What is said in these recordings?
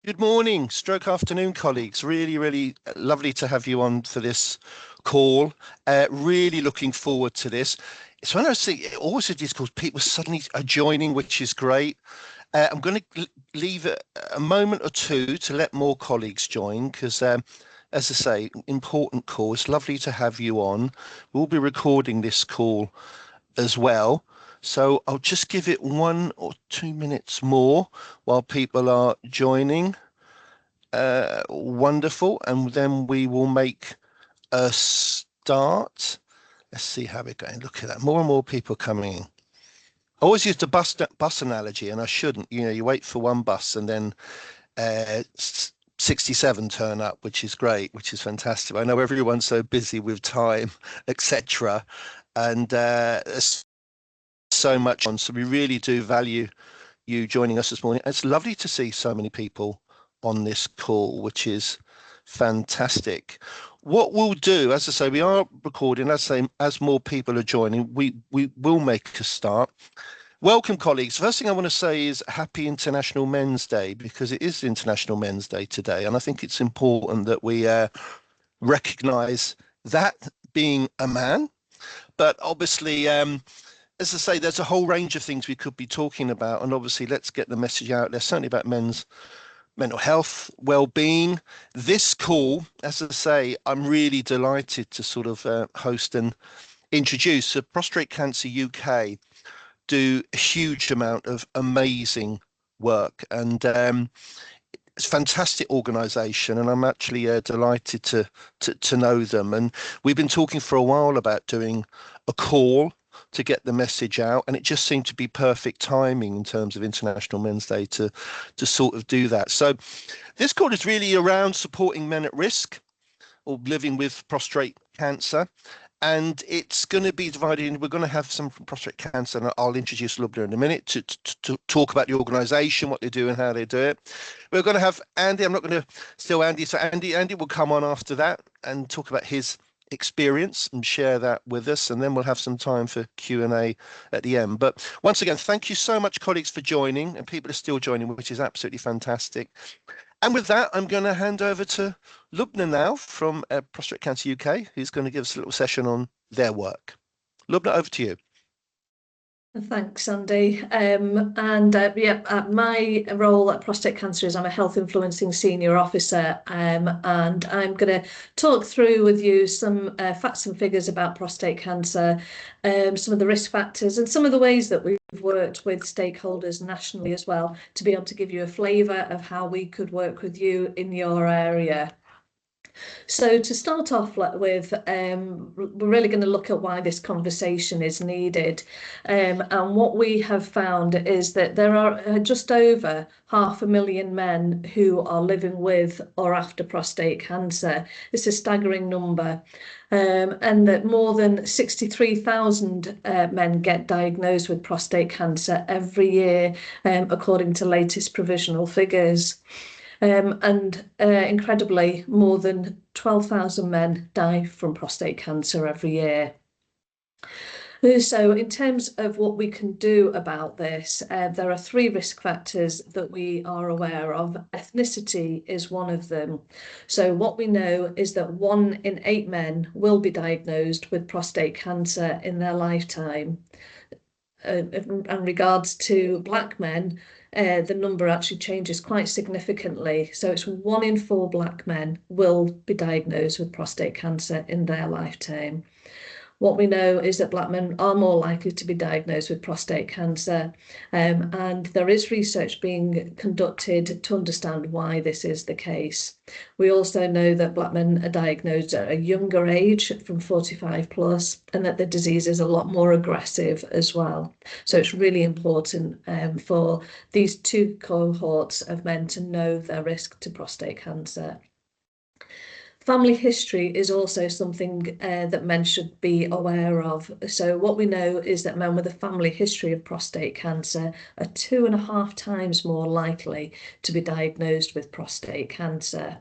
Good morning, stroke afternoon, colleagues. Really lovely to have you on for this call. Really looking forward to this. It's one of those things, always it is because people suddenly are joining, which is great. I'm going to leave a moment or two to let more colleagues join because, as I say, important call. It's lovely to have you on. We'll be recording this call as well. So I'll just give it 1 or 2 minutes more while people are joining. Wonderful. And then we will make a start. Let's see how we're going. Look at that. More and more people coming in. I always use the bus analogy, and I shouldn't. You wait for one bus and then 67 turn up, which is great, which is fantastic. I know everyone's so busy with time, etc. And there's so much on. So we really do value you joining us this morning. It's lovely to see so many people on this call, which is fantastic. What we'll do, as I say, we are recording. As more people are joining, we will make a start. Welcome, colleagues. First thing I want to say is Happy International Men's Day, because it is International Men's Day today, and I think it's important that we recognise that being a man. But obviously, as I say, there's a whole range of things we could be talking about, and obviously, let's get the message out there, certainly about men's mental health, well-being. This call, as I say, I'm really delighted to sort of host and introduce. Prostate Cancer UK do a huge amount of amazing work, and it's a fantastic organisation, and I'm actually delighted to know them. And we've been talking for a while about doing a call to get the message out, and it just seemed to be perfect timing in terms of International Men's Day to sort of do that. So this call is really around supporting men at risk or living with prostate cancer. And it's going to be divided in, we're going to have some from prostate cancer, and I'll introduce Lubna in a minute to talk about the organisation, what they do and how they do it. We're going to have Andy. I'm not going to steal Andy. So Andy will come on after that and talk about his experience and share that with us. And then we'll have some time for Q&A at the end. But once again, thank you so much, colleagues, for joining. And people are still joining, which is absolutely fantastic. And with that, I'm going to hand over to Lubna now from Prostate Cancer UK, who's going to give us a little session on their work. Lubna, over to you. Thanks, Andy. My role at Prostate Cancer is I'm a health influencing senior officer, and I'm going to talk through with you some facts and figures about prostate cancer, some of the risk factors, and some of the ways that we've worked with stakeholders nationally as well to be able to give you a flavour of how we could work with you in your area. So to start off with, we're really going to look at why this conversation is needed. And what we have found is that there are just over 500,000 men who are living with or after prostate cancer. It's a staggering number. And that more than 63,000 men get diagnosed with prostate cancer every year, according to latest provisional figures. Incredibly, more than 12,000 men die from prostate cancer every year. So in terms of what we can do about this, there are 3 risk factors that we are aware of. Ethnicity is one of them. So what we know is that 1 in 8 men will be diagnosed with prostate cancer in their lifetime. In regards to black men, the number actually changes quite significantly. So it's 1 in 4 black men will be diagnosed with prostate cancer in their lifetime. What we know is that black men are more likely to be diagnosed with prostate cancer, and there is research being conducted to understand why this is the case. We also know that black men are diagnosed at a younger age, from 45 plus, and that the disease is a lot more aggressive as well. So it's really important for these 2 cohorts of men to know their risk to prostate cancer. Family history is also something that men should be aware of. So what we know is that men with a family history of prostate cancer are 2.5 times more likely to be diagnosed with prostate cancer.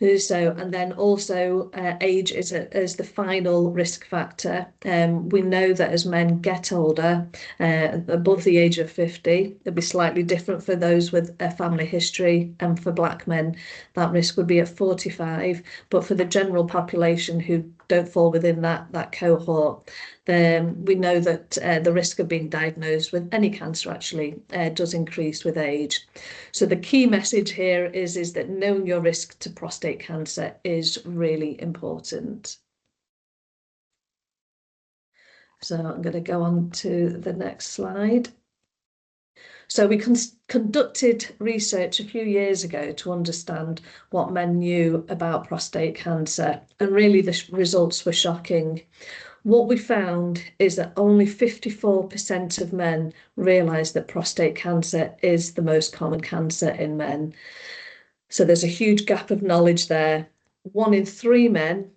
So, and then also age is the final risk factor. We know that as men get older, above the age of 50, it'll be slightly different for those with a family history, and for black men, that risk would be at 45. But for the general population who don't fall within that cohort, then we know that the risk of being diagnosed with any cancer actually does increase with age. So the key message here is that knowing your risk to prostate cancer is really important. So I'm going to go on to the next slide. So we conducted research a few years ago to understand what men knew about prostate cancer, and really the results were shocking. What we found is that only 54% of men realise that prostate cancer is the most common cancer in men. So there's a huge gap of knowledge there. 1 in 3 men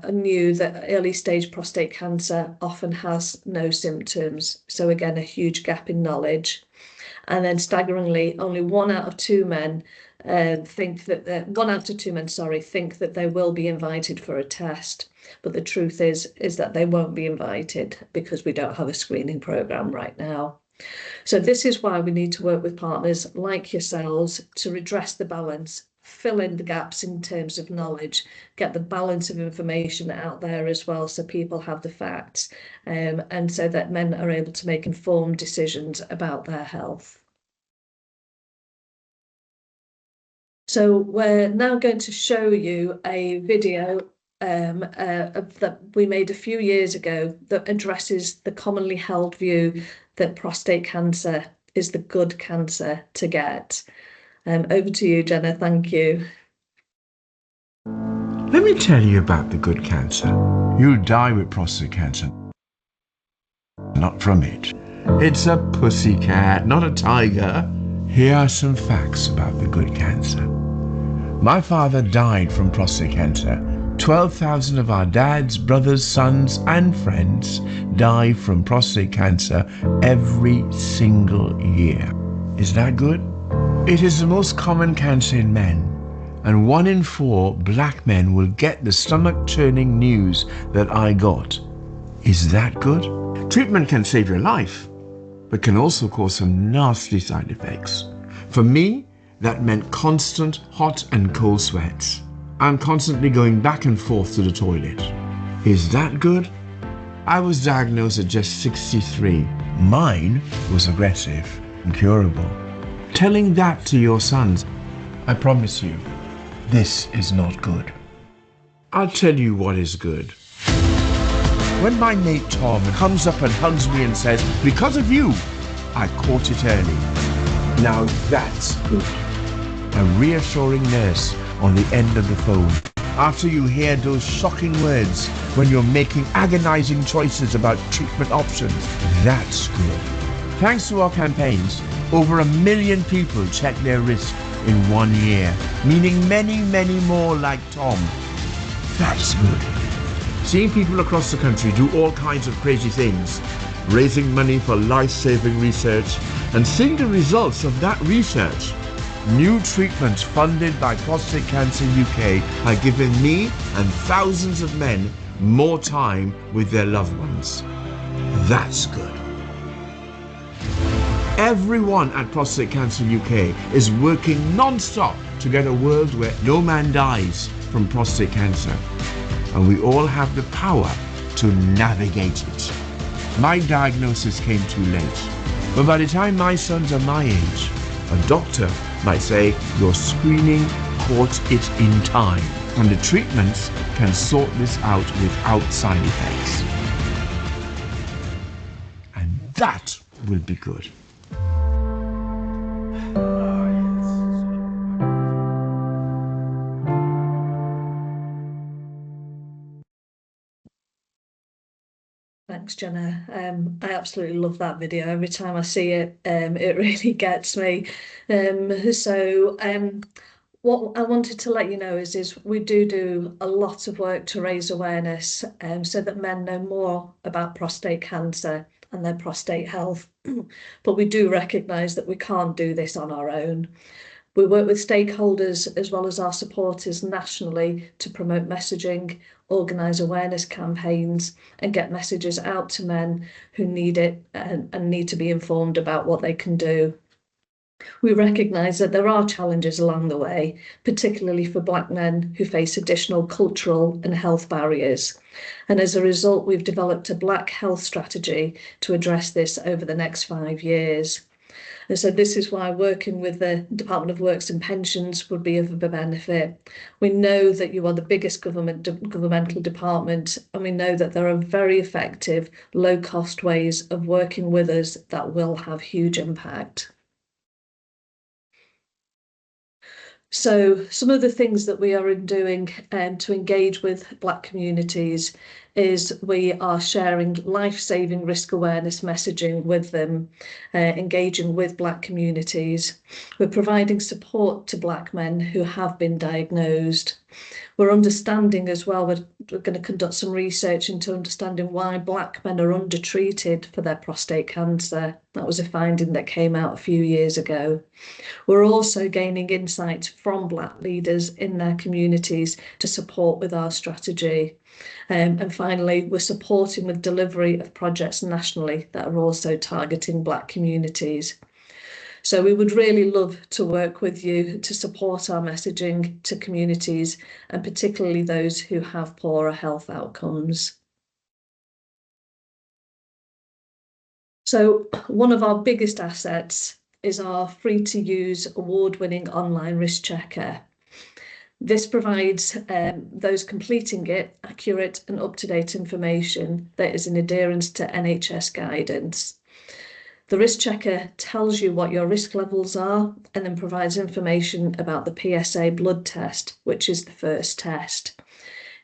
knew that early stage prostate cancer often has no symptoms. So again, a huge gap in knowledge. And then staggeringly, only 1 out of 2 men think that 1 out of 2 men, think that they will be invited for a test. But the truth is that they won't be invited because we don't have a screening program right now. So this is why we need to work with partners like yourselves to redress the balance, fill in the gaps in terms of knowledge, get the balance of information out there as well so people have the facts, and so that men are able to make informed decisions about their health. So we're now going to show you a video that we made a few years ago that addresses the commonly held view that prostate cancer is the good cancer to get. Over to you, Jenna. Thank you. Let me tell you about the good cancer. You'll die with prostate cancer, not from it. It's a pussycat, not a tiger. Here are some facts about the good cancer. My father died from prostate cancer. 12,000 of our dads, brothers, sons, and friends die from prostate cancer every single year. Is that good? It is the most common cancer in men, and 1 in 4 black men will get the stomach-churning news that I got. Is that good? Treatment can save your life, but can also cause some nasty side effects. For me, that meant constant hot and cold sweats. I'm constantly going back and forth to the toilet. Is that good? I was diagnosed at just 63. Mine was aggressive, incurable. Telling that to your sons, I promise you, this is not good. I'll tell you what is good. When my mate Tom comes up and hugs me and says, because of you, I caught it early. Now that's good. A reassuring nurse on the end of the phone. After you hear those shocking words when you're making agonizing choices about treatment options, that's good. Thanks to our campaigns, over 1 million people checked their risk in 1 year, meaning many, many more like Tom. That's good. Seeing people across the country do all kinds of crazy things, raising money for life-saving research, and seeing the results of that research. New treatments funded by Prostate Cancer UK are giving me and thousands of men more time with their loved ones. That's good. Everyone at Prostate Cancer UK is working non-stop to get a world where no man dies from prostate cancer. And we all have the power to navigate it. My diagnosis came too late. But by the time my sons are my age, a doctor might say your screening caught it in time, and the treatments can sort this out without side effects. And that will be good. Thanks, Jenna. I absolutely love that video. Every time I see it, it really gets me. What I wanted to let you know is we do a lot of work to raise awareness, so that men know more about prostate cancer and their prostate health. But we do recognise that we can't do this on our own. We work with stakeholders as well as our supporters nationally to promote messaging, organise awareness campaigns and get messages out to men who need it and need to be informed about what they can do. We recognise that there are challenges along the way, particularly for Black men who face additional cultural and health barriers. And as a result, we've developed a Black health strategy to address this over the next 5 years. And so this is why working with the Department of Works and Pensions would be of a benefit. We know that you are the biggest governmental department, and we know that there are very effective, low-cost ways of working with us that will have huge impact. So some of the things that we are doing to engage with Black communities is we are sharing life-saving risk awareness messaging with them, engaging with Black communities. We're providing support to Black men who have been diagnosed. We're understanding as well, we're going to conduct some research into understanding why Black men are undertreated for their prostate cancer. That was a finding that came out a few years ago. We're also gaining insight from Black leaders in their communities to support with our strategy. And finally, we're supporting with delivery of projects nationally that are also targeting Black communities. So we would really love to work with you to support our messaging to communities, and particularly those who have poorer health outcomes. So one of our biggest assets is our free-to-use award-winning online risk checker. This provides those completing it accurate and up-to-date information that is in adherence to NHS guidance. The risk checker tells you what your risk levels are and then provides information about the PSA blood test, which is the first test.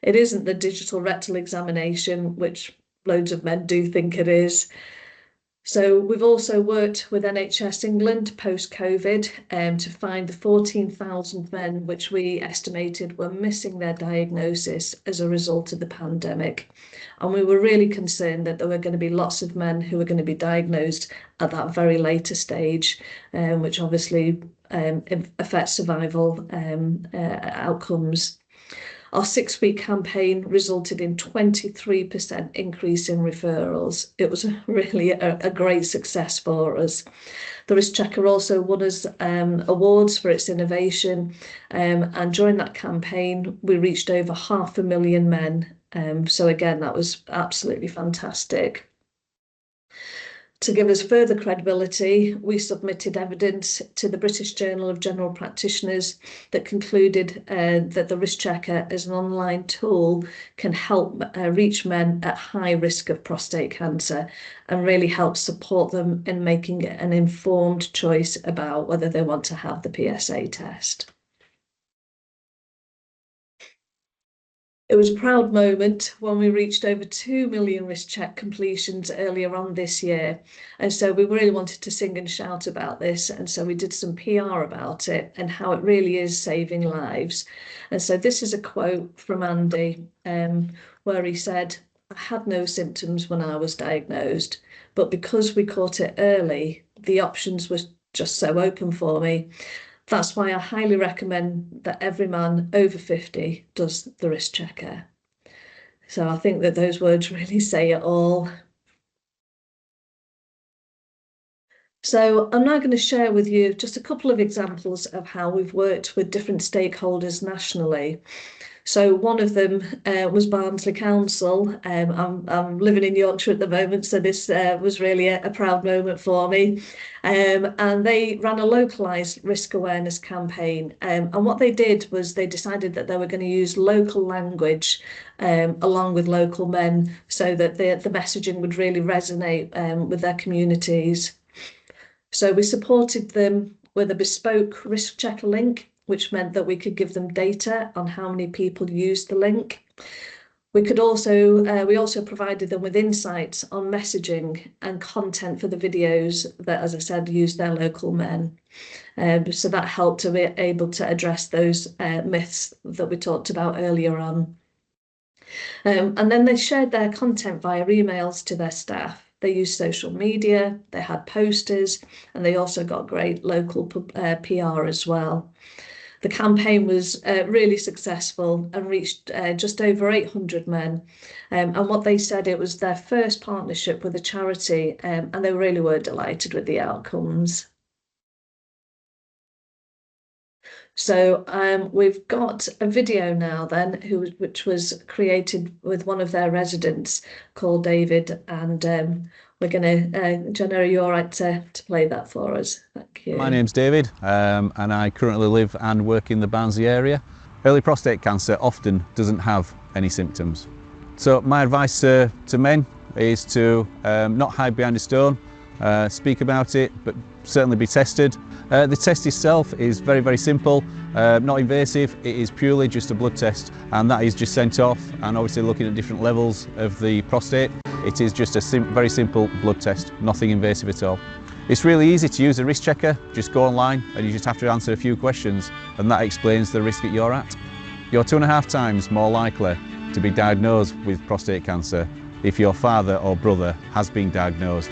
It isn't the digital rectal examination, which loads of men do think it is. So we've also worked with NHS England post-COVID to find the 14,000 men which we estimated were missing their diagnosis as a result of the pandemic. And we were really concerned that there were going to be lots of men who were going to be diagnosed at that very later stage, which obviously affects survival outcomes. Our 6-week campaign resulted in 23% increase in referrals. It was really a great success for us. The risk checker also won us awards for its innovation, and during that campaign we reached over 500,000 men. So again, that was absolutely fantastic. To give us further credibility, we submitted evidence to the British Journal of General Practitioners that concluded that the risk checker as an online tool can help reach men at high risk of prostate cancer and really help support them in making an informed choice about whether they want to have the PSA test. It was a proud moment when we reached over 2 million risk check completions earlier on this year. And so we really wanted to sing and shout about this. And so we did some PR about it and how it really is saving lives. And so this is a quote from Andy, where he said, "I had no symptoms when I was diagnosed, but because we caught it early, the options were just so open for me. That's why I highly recommend that every man over 50 does the risk checker." So I think that those words really say it all. So I'm now going to share with you just a couple of examples of how we've worked with different stakeholders nationally. So one of them was Barnsley Council. I'm living in Yorkshire at the moment, so this was really a proud moment for me. And they ran a localised risk awareness campaign. And what they did was they decided that they were going to use local language along with local men so that the messaging would really resonate with their communities. So we supported them with a bespoke risk checker link, which meant that we could give them data on how many people used the link. We also provided them with insights on messaging and content for the videos that, as I said, used their local men. So that helped to be able to address those myths that we talked about earlier on. And then they shared their content via emails to their staff. They used social media, they had posters, and they also got great local PR as well. The campaign was really successful and reached just over 800 men. And what they said, it was their first partnership with a charity, and they really were delighted with the outcomes. So we've got a video now then, which was created with one of their residents called David, and we're going to, Jenna, are you all right to play that for us? Thank you. My name's David, and I currently live and work in the Barnsley area. Early prostate cancer often doesn't have any symptoms. So my advice to men is to not hide behind a stone, speak about it, but certainly be tested. The test itself is very, very simple, not invasive. It is purely just a blood test, and that is just sent off, and obviously looking at different levels of the prostate. It is just a very simple blood test, nothing invasive at all. It's really easy to use a risk checker. Just go online and you just have to answer a few questions, and that explains the risk that you're at. You're 2.5 times more likely to be diagnosed with prostate cancer if your father or brother has been diagnosed.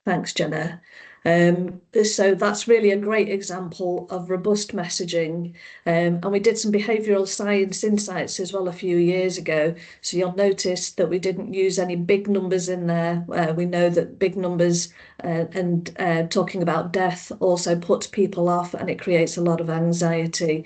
Thanks, Jenna. So that's really a great example of robust messaging. And we did some behavioural science insights as well a few years ago. So you'll notice that we didn't use any big numbers in there. We know that big numbers and talking about death also puts people off, and it creates a lot of anxiety.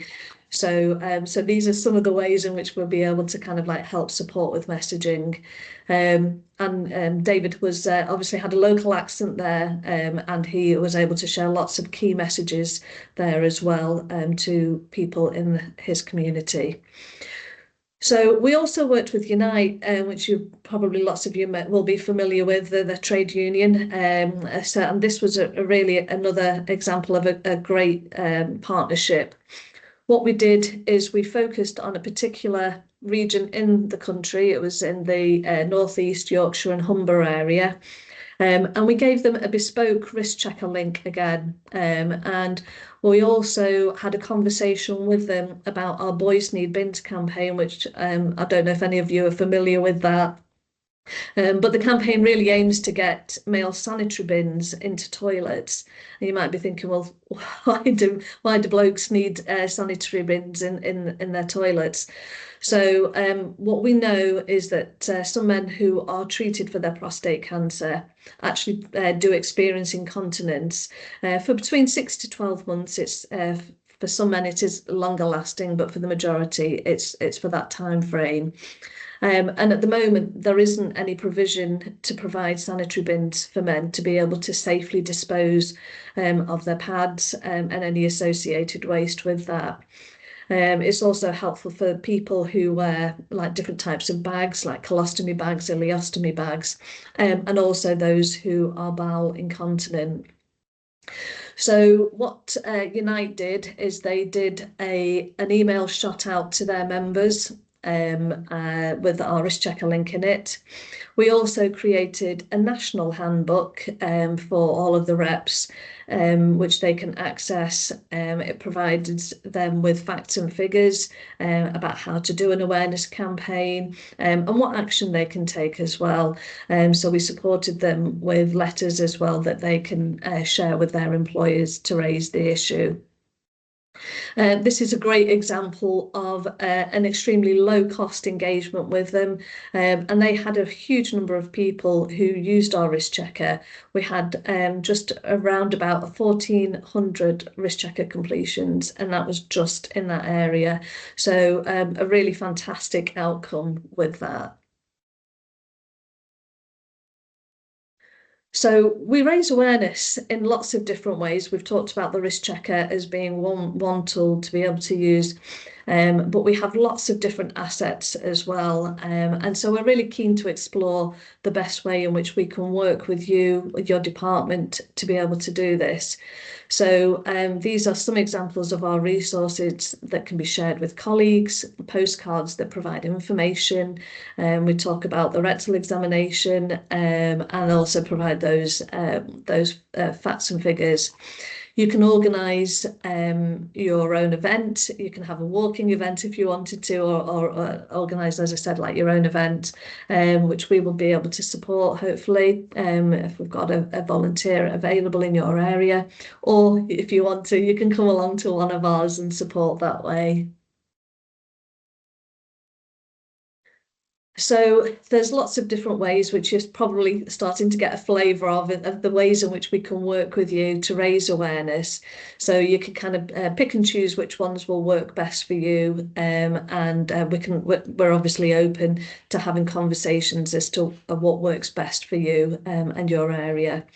So these are some of the ways in which we'll be able to kind of like help support with messaging. And David was obviously had a local accent there, and he was able to share lots of key messages there as well to people in his community. So we also worked with Unite, which you probably lots of you will be familiar with, the trade union. And this was really another example of a great partnership. What we did is we focused on a particular region in the country. It was in the northeast Yorkshire and Humber area. And we gave them a bespoke risk checker link again. And we also had a conversation with them about our Boys Need Bins campaign, which I don't know if any of you are familiar with that. But the campaign really aims to get male sanitary bins into toilets. And you might be thinking, well, why do blokes need sanitary bins in their toilets? So what we know is that some men who are treated for their prostate cancer actually do experience incontinence for between 6 to 12 months. It's for some men it is longer lasting, but for the majority it's for that time frame. And at the moment, there isn't any provision to provide sanitary bins for men to be able to safely dispose of their pads and any associated waste with that. It's also helpful for people who wear like different types of bags, like colostomy bags, ileostomy bags, and also those who are bowel incontinent. So what Unite did is they did an email shot out to their members with our risk checker link in it. We also created a national handbook for all of the reps, which they can access. It provides them with facts and figures about how to do an awareness campaign and what action they can take as well. So we supported them with letters as well that they can share with their employers to raise the issue. This is a great example of an extremely low-cost engagement with them, and they had a huge number of people who used our risk checker. We had just around about 1,400 risk checker completions, and that was just in that area. So a really fantastic outcome with that. So we raise awareness in lots of different ways. We've talked about the risk checker as being one tool to be able to use. But we have lots of different assets as well. And so we're really keen to explore the best way in which we can work with you, with your department, to be able to do this. So these are some examples of our resources that can be shared with colleagues, postcards that provide information. We talk about the rectal examination and also provide those facts and figures. You can organise your own event. You can have a walking event if you wanted to, or organise, as I said, like your own event, which we will be able to support, hopefully, if we've got a volunteer available in your area. Or if you want to, you can come along to one of ours and support that way. So there's lots of different ways, which is probably starting to get a flavour of the ways in which we can work with you to raise awareness. So you can kind of pick and choose which ones will work best for you, and we're obviously open to having conversations as to what works best for you and your area.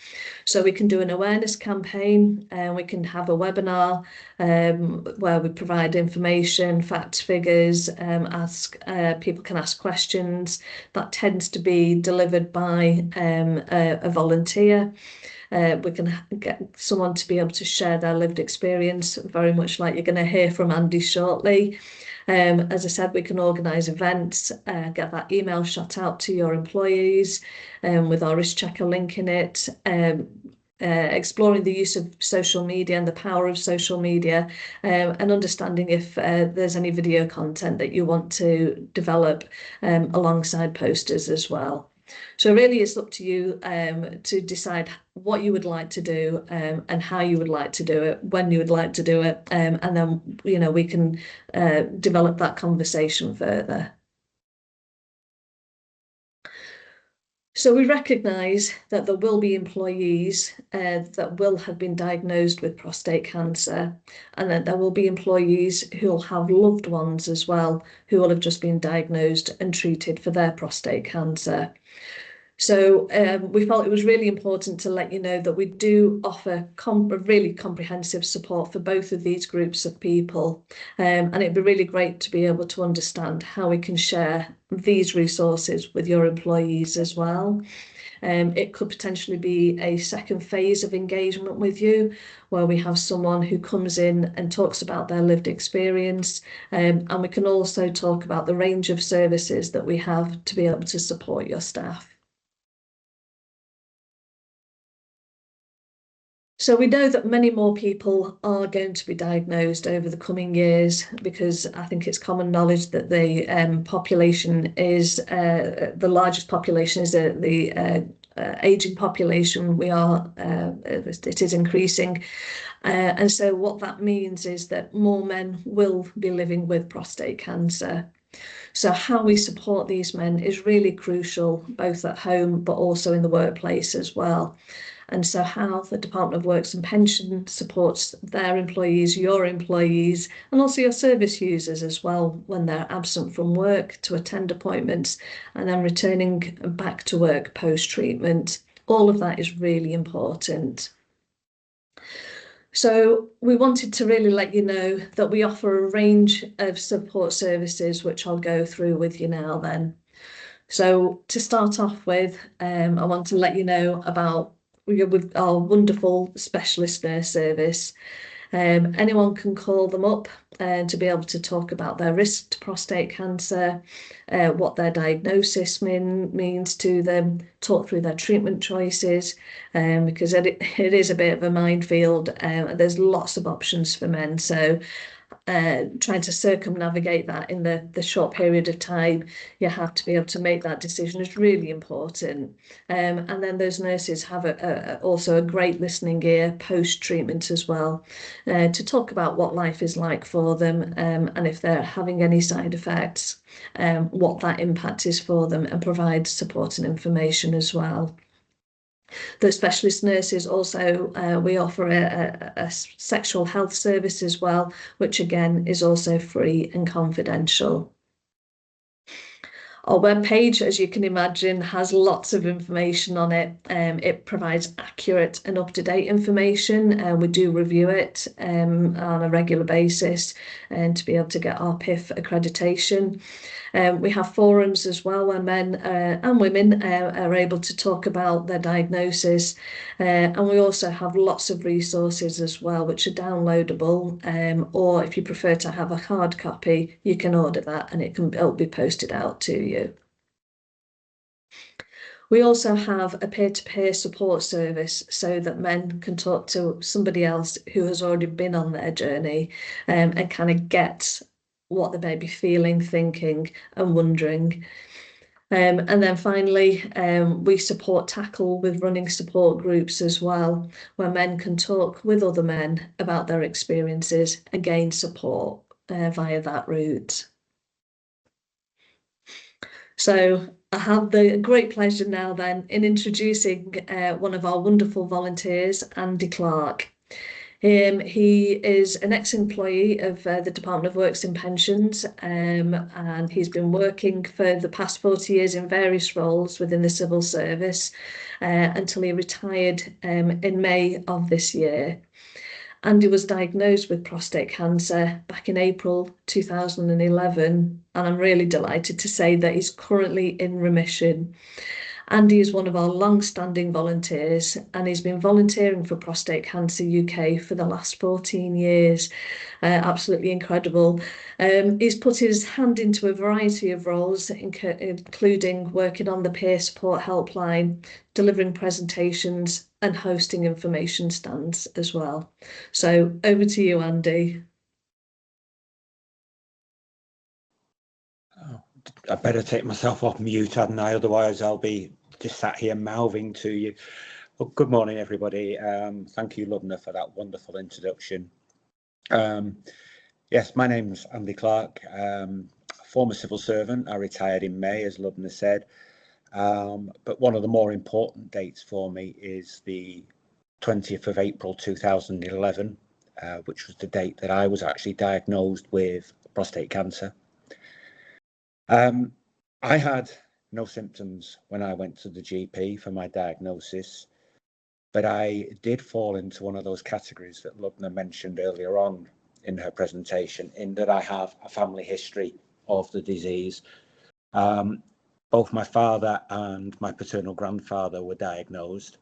So we can do an awareness campaign, and we can have a webinar where we provide information, facts, figures, people can ask questions. That tends to be delivered by a volunteer. We can get someone to be able to share their lived experience, very much like you're going to hear from Andy shortly. As I said, we can organise events, get that email shot out to your employees with our risk checker link in it. Exploring the use of social media and the power of social media, and understanding if there's any video content that you want to develop alongside posters as well. So really it's up to you to decide what you would like to do and how you would like to do it, when you would like to do it, and then we can develop that conversation further. So we recognise that there will be employees that will have been diagnosed with prostate cancer, and that there will be employees who will have loved ones as well who will have just been diagnosed and treated for their prostate cancer. So we felt it was really important to let you know that we do offer really comprehensive support for both of these groups of people. And it'd be really great to be able to understand how we can share these resources with your employees as well. It could potentially be a second phase of engagement with you, where we have someone who comes in and talks about their lived experience. And we can also talk about the range of services that we have to be able to support your staff. So we know that many more people are going to be diagnosed over the coming years, because I think it's common knowledge that the population is the largest population is the aging population. It is increasing, and so what that means is that more men will be living with prostate cancer. So how we support these men is really crucial, both at home but also in the workplace as well. And so how the Department of Works and Pension supports their employees, your employees, and also your service users as well when they're absent from work to attend appointments and then returning back to work post-treatment. All of that is really important. So we wanted to really let you know that we offer a range of support services, which I'll go through with you now then. So to start off with, I want to let you know about with our wonderful specialist nurse service. Anyone can call them up to be able to talk about their risk to prostate cancer, what their diagnosis means to them, talk through their treatment choices, because it is a bit of a minefield. There's lots of options for men, so trying to circumnavigate that in the short period of time you have to be able to make that decision is really important. And then those nurses have also a great listening ear post-treatment as well, to talk about what life is like for them, and if they're having any side effects, what that impact is for them, and provide support and information as well. The specialist nurses also, we offer a sexual health service as well, which again is also free and confidential. Our webpage, as you can imagine, has lots of information on it. It provides accurate and up-to-date information, and we do review it on a regular basis and to be able to get our PIF accreditation. We have forums as well where men and women are able to talk about their diagnosis, and we also have lots of resources as well which are downloadable, or if you prefer to have a hard copy, you can order that and it'll be posted out to you. We also have a peer-to-peer support service so that men can talk to somebody else who has already been on their journey, and kind of get what they may be feeling, thinking and wondering. And then finally, we support tackle with running support groups as well, where men can talk with other men about their experiences and gain support via that route. So I have the great pleasure now then in introducing one of our wonderful volunteers, Andy Clark. He is an ex-employee of the Department of Works and Pensions, and he's been working for the past 40 years in various roles within the civil service until he retired in May of this year. Andy was diagnosed with prostate cancer back in April 2011, and I'm really delighted to say that he's currently in remission. Andy is one of our long-standing volunteers, and he's been volunteering for Prostate Cancer UK for the last 14 years. Absolutely incredible. He's put his hand into a variety of roles, including working on the peer support helpline, delivering presentations and hosting information stands as well. So over to you, Andy. Oh, I better take myself off mute, hadn't I? Otherwise I'll be just sat here mouthing to you. Well, good morning, everybody. Thank you, Lubna, for that wonderful introduction. Yes, my name's Andy Clark, former civil servant. I retired in May, as Lubna said. But one of the more important dates for me is the 20th of April 2011, which was the date that I was actually diagnosed with prostate cancer. I had no symptoms when I went to the GP for my diagnosis, but I did fall into one of those categories that Lubna mentioned earlier on in her presentation, in that I have a family history of the disease. Both my father and my paternal grandfather were diagnosed.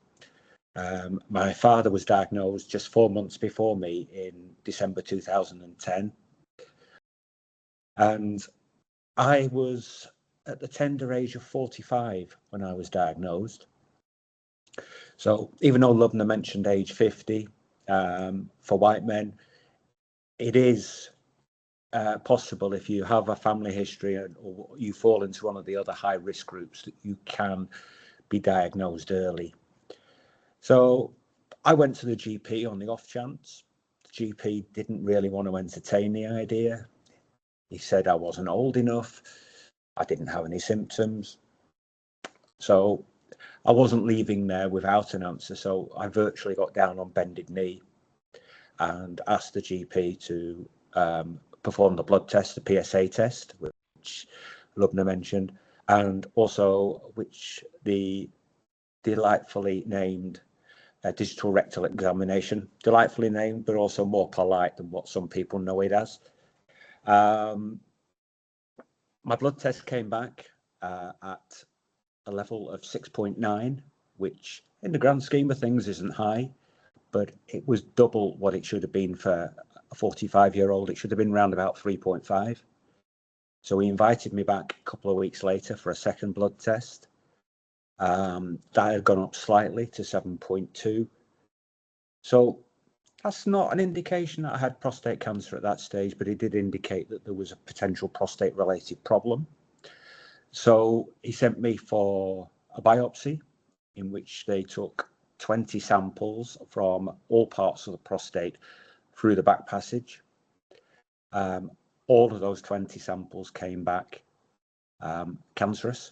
My father was diagnosed just 4 months before me in December 2010. And I was at the tender age of 45 when I was diagnosed. So even though Lubna mentioned age 50, for white men, it is possible, if you have a family history or you fall into one of the other high risk groups, that you can be diagnosed early. So I went to the GP on the off chance. The GP didn't really want to entertain the idea. He said I wasn't old enough, I didn't have any symptoms. So I wasn't leaving there without an answer. So I virtually got down on bended knee and asked the GP to perform the blood test, the PSA test, which Lubna mentioned, and also which the delightfully named digital rectal examination, delightfully named, but also more polite than what some people know it as. My blood test came back at a level of 6.9, which in the grand scheme of things isn't high, but it was double what it should have been for a 45-year-old. It should have been around about 3.5. So he invited me back a couple of weeks later for a second blood test. That had gone up slightly to 7.2. So that's not an indication that I had prostate cancer at that stage, but it did indicate that there was a potential prostate-related problem. So he sent me for a biopsy, in which they took 20 samples from all parts of the prostate through the back passage. All of those 20 samples came back cancerous.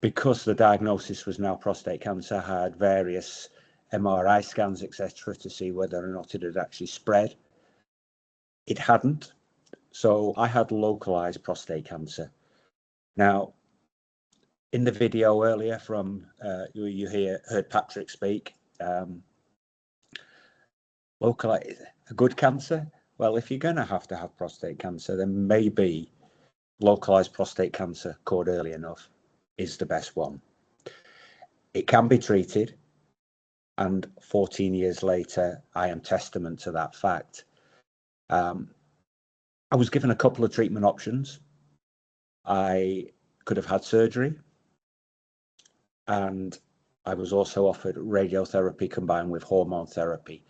Because the diagnosis was now prostate cancer, I had various MRI scans, etc., to see whether or not it had actually spread. It hadn't. So I had localized prostate cancer. Now, in the video earlier from heard Patrick speak, localized a good cancer. Well, if you're going to have prostate cancer, then maybe localized prostate cancer caught early enough is the best one. It can be treated, and 14 years later, I am testament to that fact. I was given a couple of treatment options. I could have had surgery, and I was also offered radiotherapy combined with hormone therapy.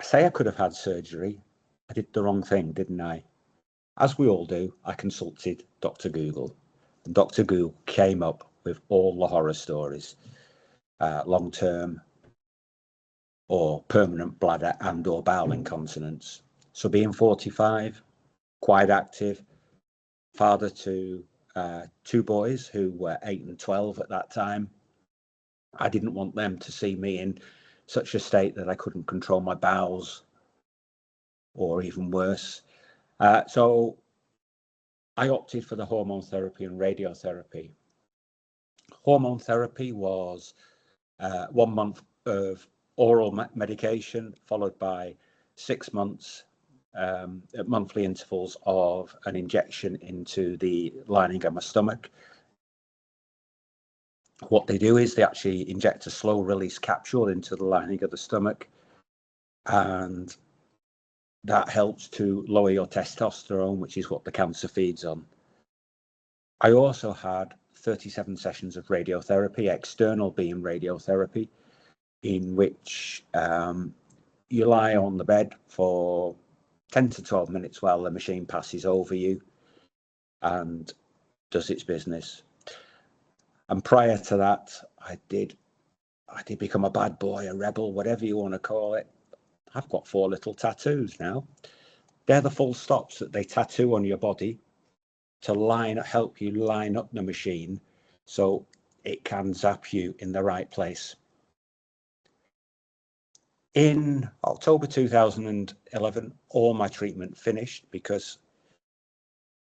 I say I could have had surgery. I did the wrong thing, didn't I? As we all do, I consulted Dr. Google, and Dr. Google came up with all the horror stories, long-term or permanent bladder and or bowel incontinence. So being 45, quite active, father to 2 boys who were 8 and 12 at that time, I didn't want them to see me in such a state that I couldn't control my bowels, or even worse. So I opted for the hormone therapy and radiotherapy. Hormone therapy was 1 month of oral medication, followed by 6 months at monthly intervals of an injection into the lining of my stomach. What they do is they actually inject a slow release capsule into the lining of the stomach, and that helps to lower your testosterone, which is what the cancer feeds on. I also had 37 sessions of radiotherapy, external beam radiotherapy, in which you lie on the bed for 10 to 12 minutes while the machine passes over you and does its business. And prior to that, I did become a bad boy, a rebel, whatever you want to call it. I've got 4 little tattoos now. They're the full stops that they tattoo on your body to help you line up the machine so it can zap you in the right place. In October 2011, all my treatment finished because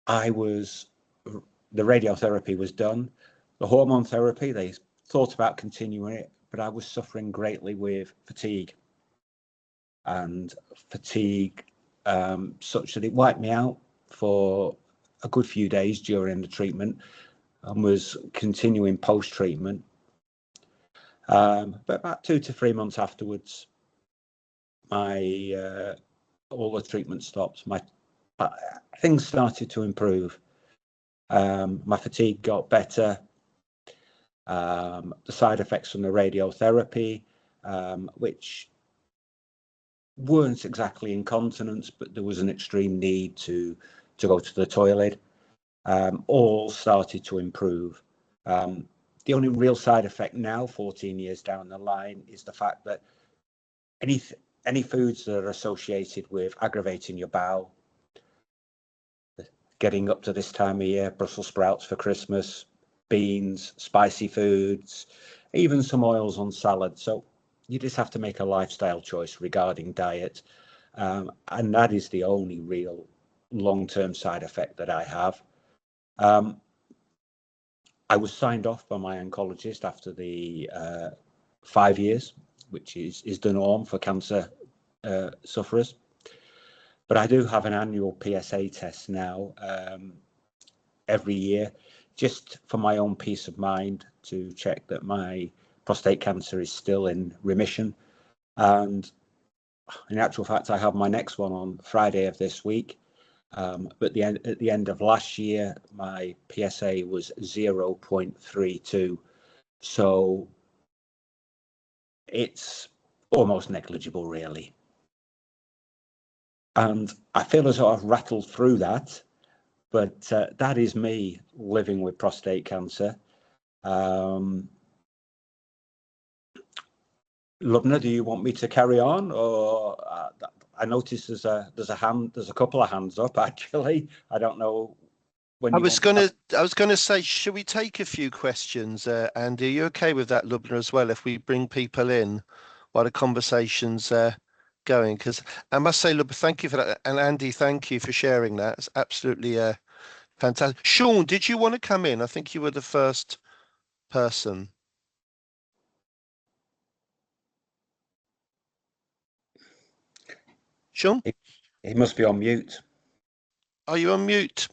the radiotherapy was done. The hormone therapy, they thought about continuing it, but I was suffering greatly with fatigue. And fatigue such that it wiped me out for a good few days during the treatment and was continuing post-treatment. But about 2 to 3 months afterwards, all the treatment stopped. Things started to improve. My fatigue got better. The side effects from the radiotherapy, which weren't exactly incontinence, but there was an extreme need to go to the toilet, all started to improve. The only real side effect now, 14 years down the line, is the fact that any foods that are associated with aggravating your bowel, getting up to this time of year, Brussels sprouts for Christmas, beans, spicy foods, even some oils on salad. So you just have to make a lifestyle choice regarding diet. And that is the only real long-term side effect that I have. I was signed off by my oncologist after the 5 years, which is the norm for cancer sufferers. But I do have an annual PSA test now every year, just for my own peace of mind, to check that my prostate cancer is still in remission. And in actual fact, I have my next one on Friday of this week. But at the end of last year, my PSA was 0.32. So it's almost negligible, really. And I feel as though I've rattled through that, but that is me living with prostate cancer. Lubna, do you want me to carry on, or I noticed there's a couple of hands up actually. I don't know when I was gonna say, should we take a few questions, Andy? Are you okay with that, Lubna, as well, if we bring people in while the conversation's going, because I must say, look, thank you for that. And Andy, thank you for sharing that. It's absolutely fantastic. Sean, did you want to come in? I think you were the first person. Sean? He must be on mute. Are you on mute?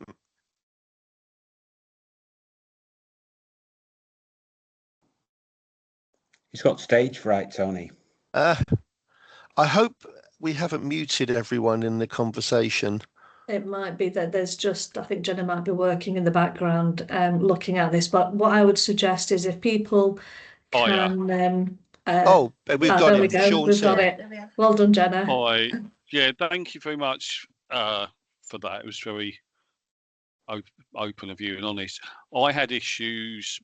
He's got stage fright, Tony. I hope we haven't muted everyone in the conversation. It might be that there's just, I think Jenna might be working in the background looking at this, but what I would suggest is if people can... we've got there him. we go, Sean's we've got here. it. Well done, Jenna. Yeah, thank you very much for that. It was very open of you and honest. I had issues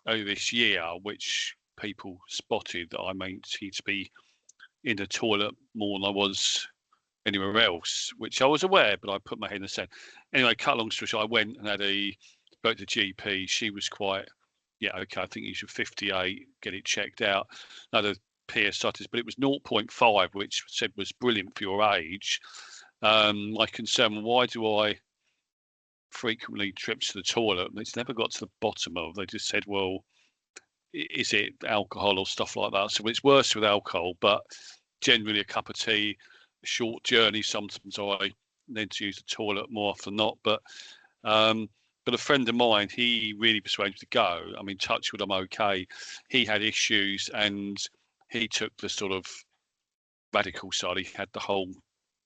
over this year which people spotted that I meant to be in the toilet more than I was anywhere else, which I was aware, but I put my head in the sand. Anyway, cut a long story short, I went and spoke to GP. She was quite, okay, I think you should 58, get it checked out. Another PSI test, but it was 0.5, which said was brilliant for your age. My concern, why do I frequently trip to the toilet? And it's never got to the bottom of. They just said, well, is it alcohol or stuff like that? So it's worse with alcohol, but generally a cup of tea, a short journey. Sometimes I need to use the toilet more often than not. But a friend of mine, he really persuaded me to go. I mean, touch wood, I'm okay. He had issues and he took the sort of radical side. He had the whole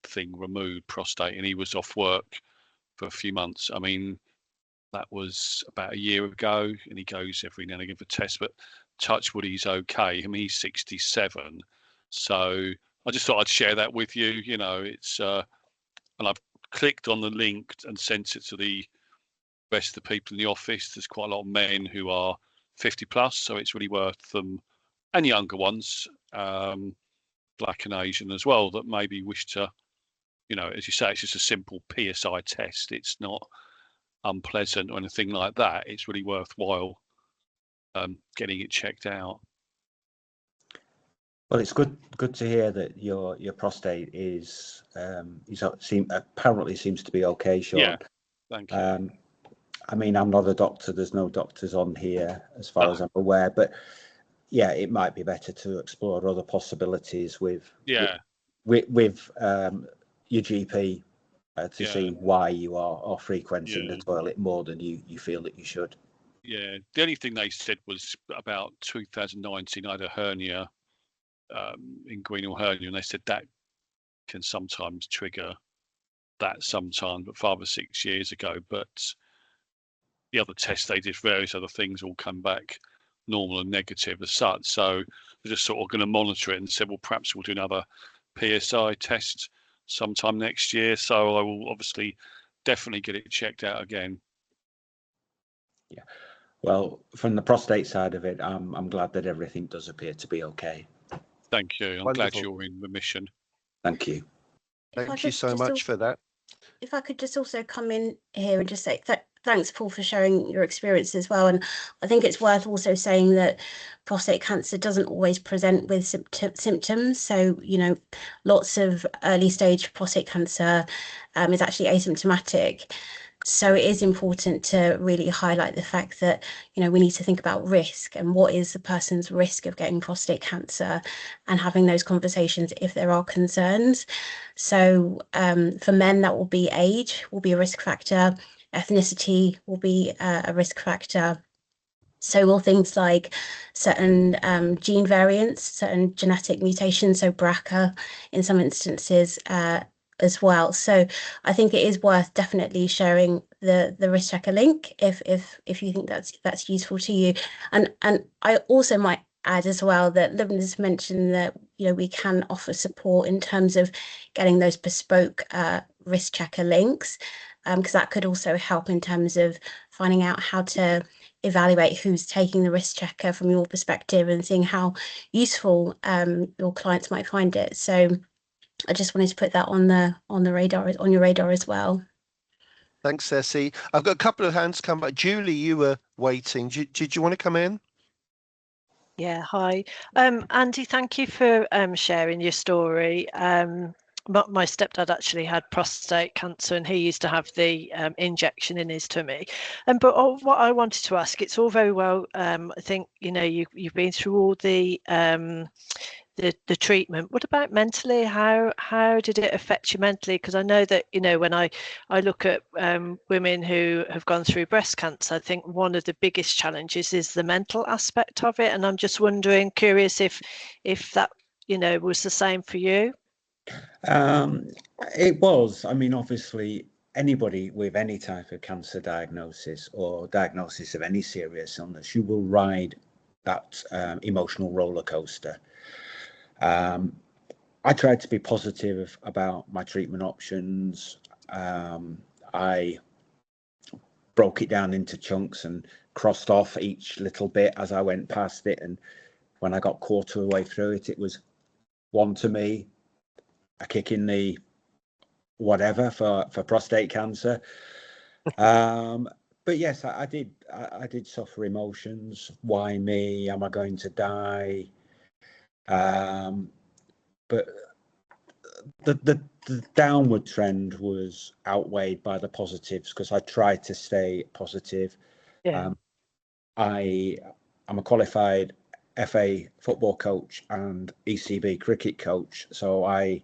thing removed, prostate, and he was off work for a few months. I mean, that was about a year ago, and he goes every now and again for tests, but touch wood, he's okay. I mean, he's 67. So I just thought I'd share that with you. You know, it's, and I've clicked on the link and sent it to the rest of the people in the office. There's quite a lot of men who are 50 plus, so it's really worth them, and younger ones, Black and Asian as well, that maybe wish to, you know, as you say, it's just a simple PSI test. It's not unpleasant or anything like that. It's really worthwhile getting it checked out. Well, it's good to hear that your prostate is apparently seems to be okay, Sean. Yeah, thank you. I mean, I'm not a doctor. There's no doctors on here as far as I'm aware, but yeah, it might be better to explore other possibilities with your GP to see why you are frequenting the toilet more than you feel that you should. Yeah, the only thing they said was about 2019, I had a hernia, inguinal hernia, and they said that can sometimes trigger that sometimes, but 5 or 6 years ago. But the other tests they did, various other things, all come back normal and negative as such. So they're just sort of going to monitor it and said, well, perhaps we'll do another PSI test sometime next year. So I will obviously definitely get it checked out again. Yeah. Well, from the prostate side of it, I'm glad that everything does appear to be okay. Thank you. I'm glad you're in remission. Thank you. Thank you so much for that. If I could just also come in here and just say thanks, Paul, for sharing your experience as well. And I think it's worth also saying that prostate cancer doesn't always present with symptoms. So, you know, lots of early stage prostate cancer is actually asymptomatic. So it is important to really highlight the fact that, you know, we need to think about risk and what is the person's risk of getting prostate cancer and having those conversations if there are concerns. So for men, that will be age, will be a risk factor. Ethnicity will be a risk factor. So will things like certain gene variants, certain genetic mutations, so BRCA in some instances, as well. So I think it is worth definitely sharing the risk checker link if you think that's useful to you. And I also might add as well that Livin has mentioned that, you know, we can offer support in terms of getting those bespoke risk checker links, because that could also help in terms of finding out how to evaluate who's taking the risk checker from your perspective and seeing how useful your clients might find it. So I just wanted to put that on the radar, on your radar as well. Thanks, Ceci. I've got a couple of hands come back. Julie, you were waiting. Did you want to come in? Yeah, hi. Andy, thank you for sharing your story. My stepdad actually had prostate cancer and he used to have the injection in his tummy. But what I wanted to ask, it's all very well, I think, you've been through all the treatment. What about mentally? How did it affect you mentally? Because I know that when I look at women who have gone through breast cancer, I think one of the biggest challenges is the mental aspect of it, and I'm just wondering, curious if that was the same for you. It was. I mean, obviously, anybody with any type of cancer diagnosis or diagnosis of any serious illness, you will ride that emotional roller coaster. I tried to be positive about my treatment options. I broke it down into chunks and crossed off each little bit as I went past it. And when I got quarter of the way through it, it was one to me, a kick in the whatever for prostate cancer. But yes, I did suffer emotions. Why me? Am I going to die? But the downward trend was outweighed by the positives because I tried to stay positive. Yeah. I'm a qualified FA football coach and ECB cricket coach, so I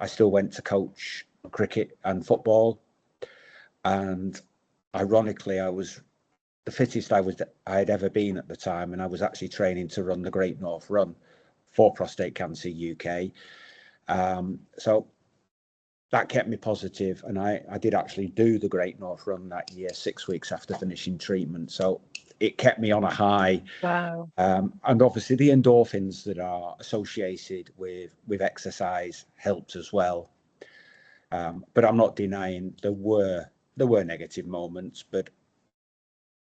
still went to coach cricket and football. And ironically, I was the fittest I had ever been at the time, and I was actually training to run the Great North Run for Prostate Cancer UK. So that kept me positive, and I did actually do the Great North Run that year, 6 weeks after finishing treatment. So it kept me on a high. Wow. And obviously the endorphins that are associated with exercise helped as well. But I'm not denying there were negative moments, but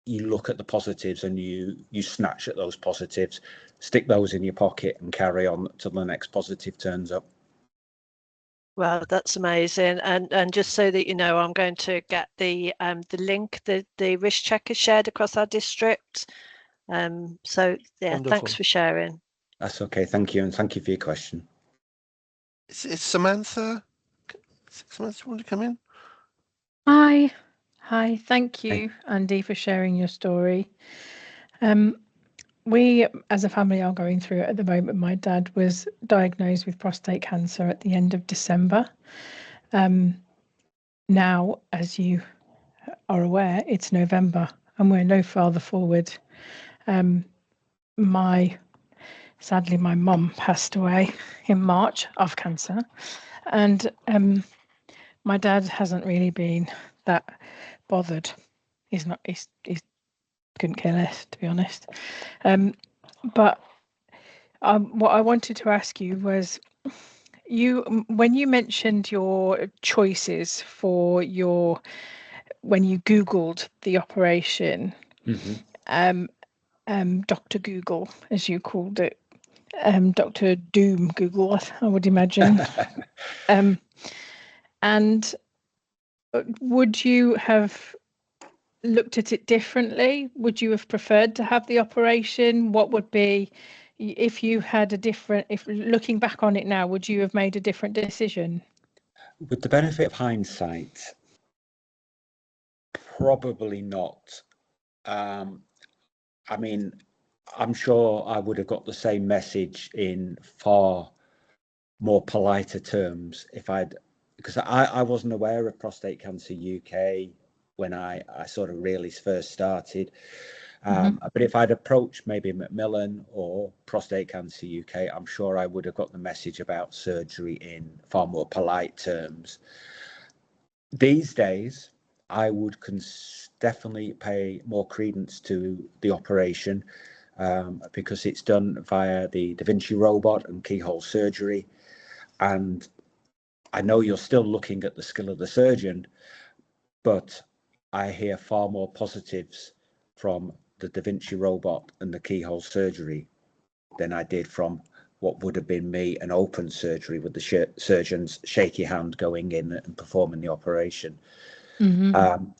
you look at the positives and you snatch at those positives, stick those in your pocket and carry on till the next positive turns up. Well, that's amazing, and just so that you know, I'm going to get the link, the risk checker shared across our district. So yeah, Wonderful. Thanks for sharing. That's okay, thank you, and thank you for your question. Is Samantha? Samantha, you want to come in? Hi, thank you, Andy, for sharing your story. We, as a family, are going through it at the moment. My dad was diagnosed with prostate cancer at the end of December. Now, as you are aware, it's November and we're no farther forward. Sadly, my mum passed away in March of cancer, and my dad hasn't really been that bothered. He's couldn't care less, to be honest. But what I wanted to ask you was, when you mentioned your choices for when you Googled the operation, Dr. Google, as you called it, Dr. Doom Google, I would imagine. And would you have looked at it differently? Would you have preferred to have the operation? What would be, if you had if looking back on it now, would you have made a different decision? With the benefit of hindsight, probably not. I mean, I'm sure I would have got the same message in far more politer terms because I wasn't aware of Prostate Cancer UK when I sort of really first started. But if I'd approached maybe Macmillan or Prostate Cancer UK, I'm sure I would have got the message about surgery in far more polite terms. These days, I would definitely pay more credence to the operation because it's done via the Da Vinci robot and keyhole surgery. And I know you're still looking at the skill of the surgeon, but I hear far more positives from the Da Vinci robot and the keyhole surgery than I did from what would have been me, an open surgery with the surgeon's shaky hand going in and performing the operation.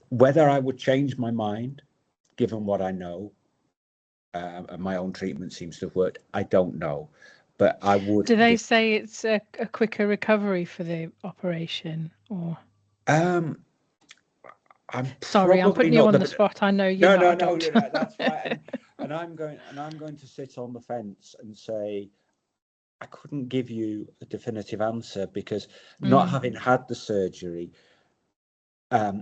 Whether I would change my mind, given what I know, and my own treatment seems to have worked. I don't know, but I would. Do they say it's a quicker recovery for the operation, or? I'm Sorry, I'm putting you on the spot. I know you're not a doctor. No, that's fine. And I'm going to sit on the fence and say I couldn't give you a definitive answer because not having had the surgery, I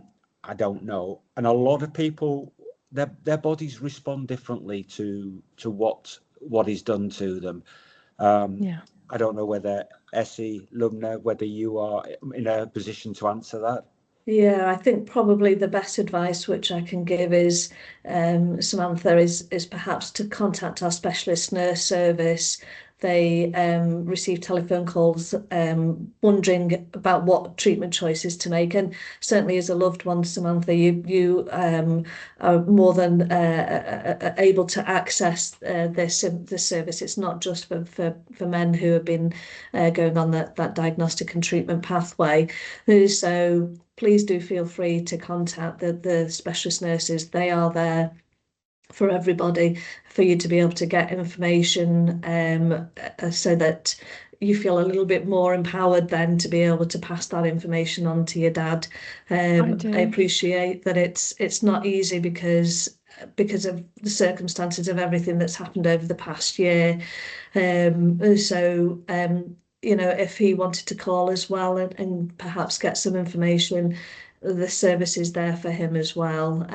don't know. And a lot of people, their bodies respond differently to what is done to them. Yeah. I don't know whether Essie, Lumna, whether you are in a position to answer that. Yeah, I think probably the best advice which I can give is, Samantha, is perhaps to contact our specialist nurse service. They receive telephone calls wondering about what treatment choices to make, and certainly as a loved one, Samantha, you are more than able to access this service. It's not just for men who have been going on that diagnostic and treatment pathway. So please do feel free to contact the specialist nurses. They are there for everybody, for you to be able to get information, so that you feel a little bit more empowered then to be able to pass that information on to your dad. I appreciate that it's not easy because of the circumstances of everything that's happened over the past year. You know, if he wanted to call as well and perhaps get some information, the service is there for him as well.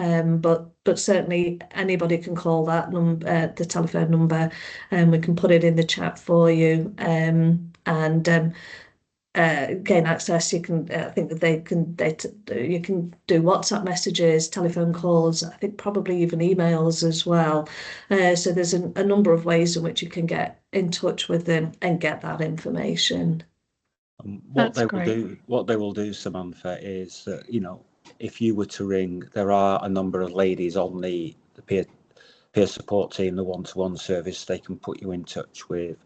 But certainly anybody can call that number, the telephone number, and we can put it in the chat for you. Gain access. You can, I think that you can do WhatsApp messages, telephone calls, I think probably even emails as well. So there's a number of ways in which you can get in touch with them and get that information. What they will do, Samantha, is that, you know, if you were to ring, there are a number of ladies on the peer support team, the one-to-one service. They can put you in touch with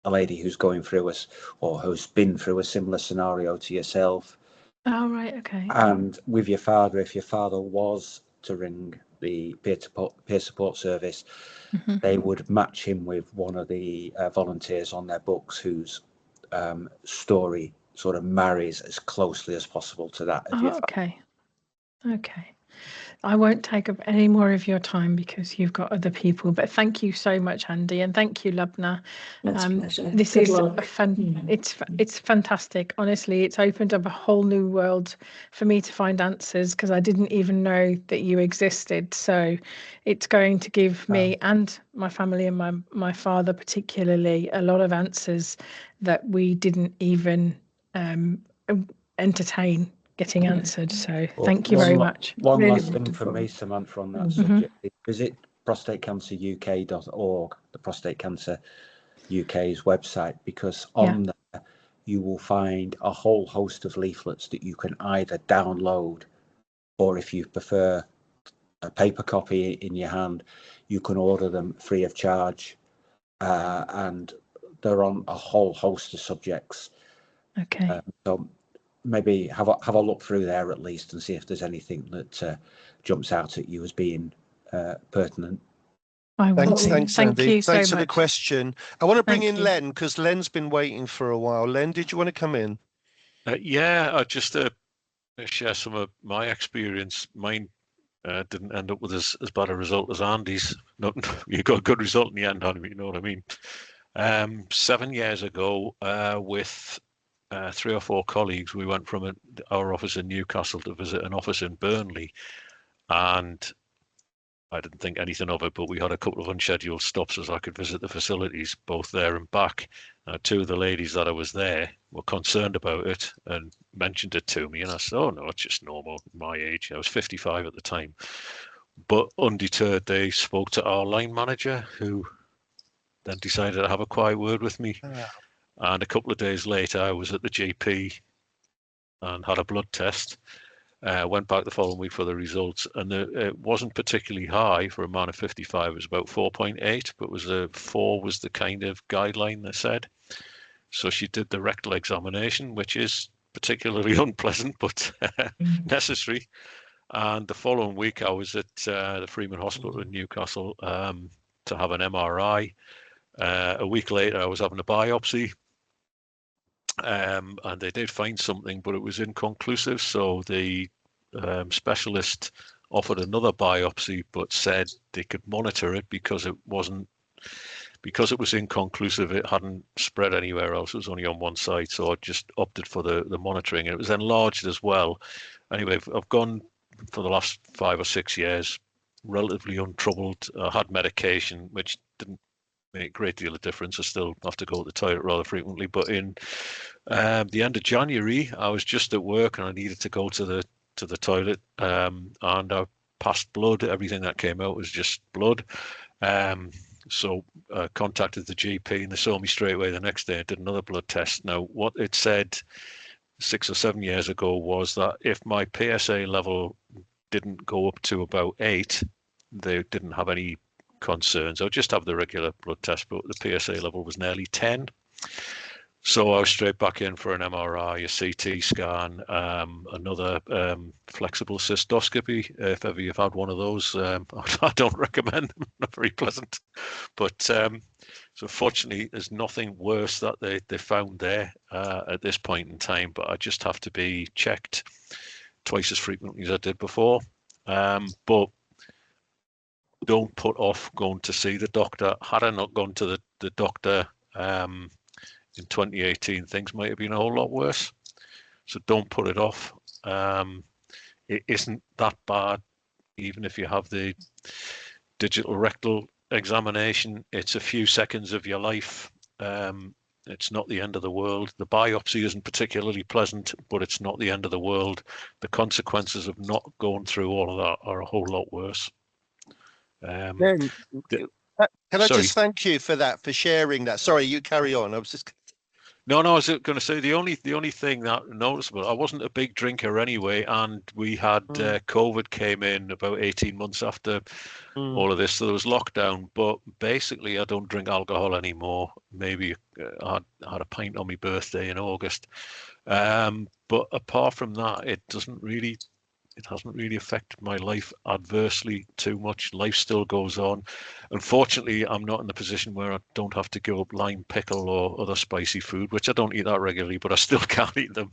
a lady who's going through or who's been through a similar scenario to yourself. Oh, right, okay. And with your father, if your father was to ring the peer support service, they would match him with one of the volunteers on their books whose story sort of marries as closely as possible to that of your father. Okay. I won't take up any more of your time because you've got other people, but thank you so much, Andy, and thank you, Lubna. This is it's fantastic. Honestly, it's opened up a whole new world for me to find answers because I didn't even know that you existed. So it's going to give me and my family and my father particularly a lot of answers that we didn't even entertain getting answered. So thank you very much. One last thing from me, Samantha, on that subject. Visit prostatecanceruk.org, the Prostate Cancer UK's website, because on there you will find a whole host of leaflets that you can either download, or if you prefer a paper copy in your hand, you can order them free of charge, and they're on a whole host of subjects. Okay. So maybe have a look through there at least and see if there's anything that jumps out at you as being pertinent. Thanks, Thank Andy. you so Thanks for the much. question. I want to bring in Len because Len's been waiting for a while. Len, did you want to come in? I just share some of my experience. Mine didn't end up with as bad a result as Andy's. You got a good result in the end, Andy, you know what I mean? 7 years ago, with 3 or 4 colleagues, we went from our office in Newcastle to visit an office in Burnley, and I didn't think anything of it, but we had a couple of unscheduled stops as I could visit the facilities both there and back. 2 of the ladies that I was there were concerned about it and mentioned it to me, and I said, oh no, it's just normal my age. I was 55 at the time. But undeterred, they spoke to our line manager, who then decided to have a quiet word with me. And a couple of days later, I was at the GP and had a blood test. Went back the following week for the results, and it wasn't particularly high for a man of 55. It was about 4.8, but 4 was the kind of guideline they said. So she did the rectal examination, which is particularly unpleasant, but necessary. And the following week, I was at the Freeman Hospital in Newcastle, to have an MRI. A week later, I was having a biopsy. And they did find something, but it was inconclusive. So the specialist offered another biopsy, but said they could monitor it because it was inconclusive. It hadn't spread anywhere else. It was only on one side. So I just opted for the monitoring, and it was enlarged as well. Anyway, I've gone for the last 5 or 6 years relatively untroubled. I had medication, which didn't make a great deal of difference. I still have to go to the toilet rather frequently, but in the end of January, I was just at work and I needed to go to the toilet, and I passed blood. Everything that came out was just blood. So I contacted the GP, and they saw me straight away the next day and did another blood test. Now, what it said 6 or 7 years ago was that if my PSA level didn't go up to about 8, they didn't have any concerns. I would just have the regular blood test, but the PSA level was nearly 10. So I was straight back in for an MRI, a CT scan, another flexible cystoscopy. If ever you've had one of those, I don't recommend them. Not very pleasant. But so fortunately, there's nothing worse that they found there at this point in time. But I just have to be checked twice as frequently as I did before. But don't put off going to see the doctor. Had I not gone to the doctor in 2018, things might have been a whole lot worse. So don't put it off. It isn't that bad, even if you have the digital rectal examination. It's a few seconds of your life. It's not the end of the world. The biopsy isn't particularly pleasant, but it's not the end of the world. The consequences of not going through all of that are a whole lot worse. Can I just thank you for that, for sharing that? Sorry, you carry on. I was just. No, I was going to say the only thing that noticeable. I wasn't a big drinker anyway, and we had COVID came in about 18 months after all of this, so there was lockdown. But basically, I don't drink alcohol anymore. Maybe I had a pint on my birthday in August, but apart from that, it hasn't really affected my life adversely too much. Life still goes on. Unfortunately, I'm not in the position where I don't have to give up lime pickle or other spicy food, which I don't eat that regularly, but I still can't eat them.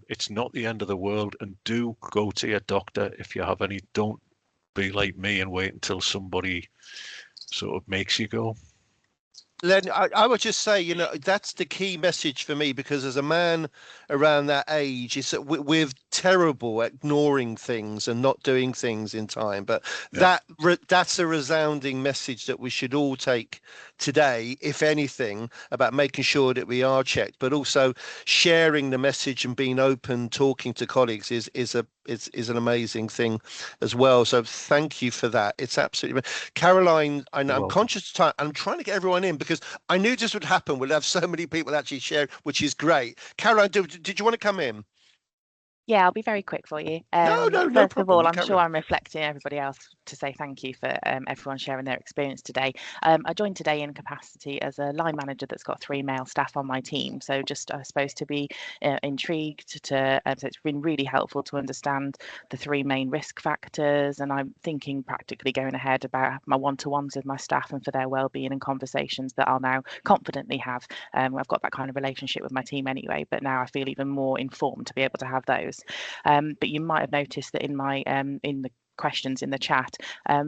It's not the end of the world, and do go to your doctor if you have any. Don't be like me and wait until somebody sort of makes you go. Len, I would just say, that's the key message for me, because as a man around that age, is that we're terrible at ignoring things and not doing things in time. But that's a resounding message that we should all take today, if anything, about making sure that we are checked, but also sharing the message and being open, talking to colleagues is an amazing thing as well. So thank you for that. It's absolutely. Caroline, I'm conscious of time. I'm trying to get everyone in because I knew this would happen. We'll have so many people actually share, which is great. Caroline, did you want to come in? Yeah, I'll be very quick for you. No First problem. of all, I'm sure I'm reflecting everybody else to say thank you for everyone sharing their experience today. I joined today in capacity as a line manager that's got 3 male staff on my team. So just, I suppose, to be intrigued so it's been really helpful to understand the 3 main risk factors. And I'm thinking practically going ahead about my one-to-ones with my staff and for their well-being and conversations that I'll now confidently have. I've got that kind of relationship with my team anyway, but now I feel even more informed to be able to have those. But you might have noticed that in my in the questions in the chat,